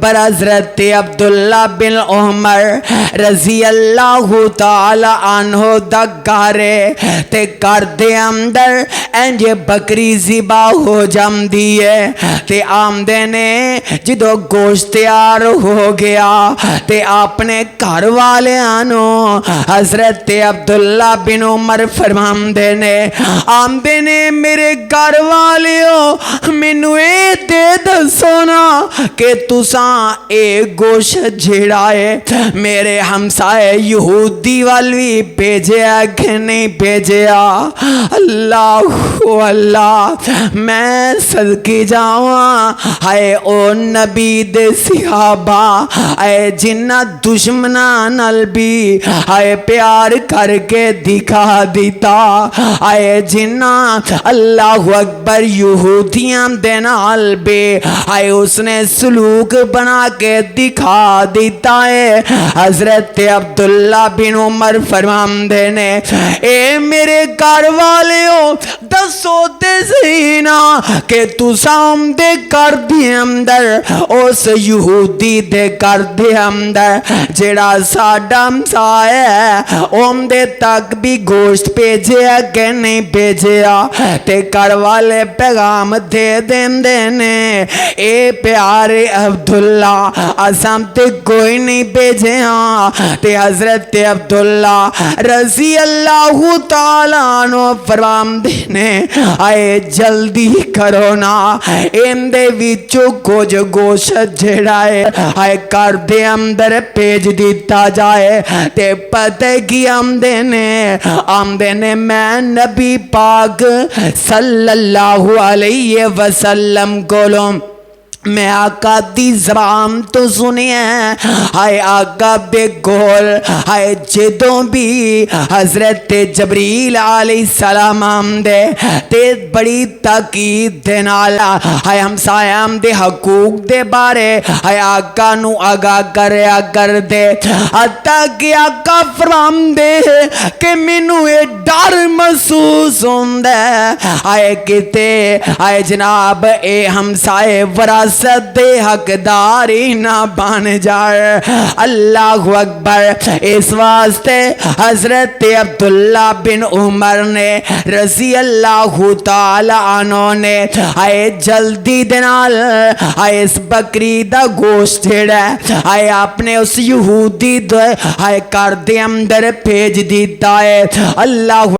اکبر حضرت عبداللہ بن عمر رضی اللہ تعالی عنہ دا گھرے تے کر دے اندر انج بکری ذبح ہو جاندی ہے تے آمدے نے جدو گوشت تیار ہو گیا تے اپنے گھر والے آنو حضرت عبداللہ بن عمر فرماندے نے آمدے نے میرے گھر والے ہو مینو اے دے دسونا کہ تساں اے گوشت جھڑا ہے میرے ہمسائے یہودی والی بھیجیا کہ نہیں بھیجیا اللہ اللہ میں صدقے جاواں ہائے او نبی دے صحابہ اے جنہ دشمناں نال بھی ہائے پیار کر کے دکھا دیتا اے جنہ اللہ اکبر یہودیاں دے نال بھی ہائے اس نے سلوک بنا کے دکھا دیتا ہے حضرت عبداللہ بن عمر فرماندے نے اے میرے گھر والے ہو دسو تے سینا کہ تسام دے کر دے اندر اس یہودی دے کر دے اندر جڑا ساڈا ہمسایہ ہے اوم دے تک بھی گوشت بھیجیا کہ نہیں بھیجیا تے گھر والے پیغام دے دیندے نے اے پیارے عبداللہ اسام تے کوئی نہیں بھیجیا تے حضرت عبداللہ رضی اللہ تعالیٰ عنہ فرماندے نے آئے جلدی کرو نا اندے وچوں کچھ گوشت جڑا ہے آئے کر دے اندر بھیج دیتا جائے تے پتہ کی آمدے نے میں نبی پاک صلی اللہ علیہ وسلم کولوں میں آقا دی زبان تو سنی ہے ہائے آقا دے گول ہائے جدوں بھی حضرت جبریل علیہ السلام آمدے تے بڑی تاکید دے نالا ہائے ہمسایاں دے حقوق دے بارے ہائے آقا نو آگاہ کریا کر دے حتیٰ کہ آقا فرام دے کہ مینوں اے ڈر محسوس ہوندے ہائے کتے ہائے جناب اے ہمسائے وراثت دے حقداری نہ بن جائے اللہ اکبر اس واسطے حضرت عبداللہ بن عمر نے رضی اللہ تعالی عنہ نے آئے جلدی دنال آئے اس بکری دا گوشت جڑا آئے اپنے اس یہودی دے آئے کر دے اندر بھیج دیتا ہے اللہ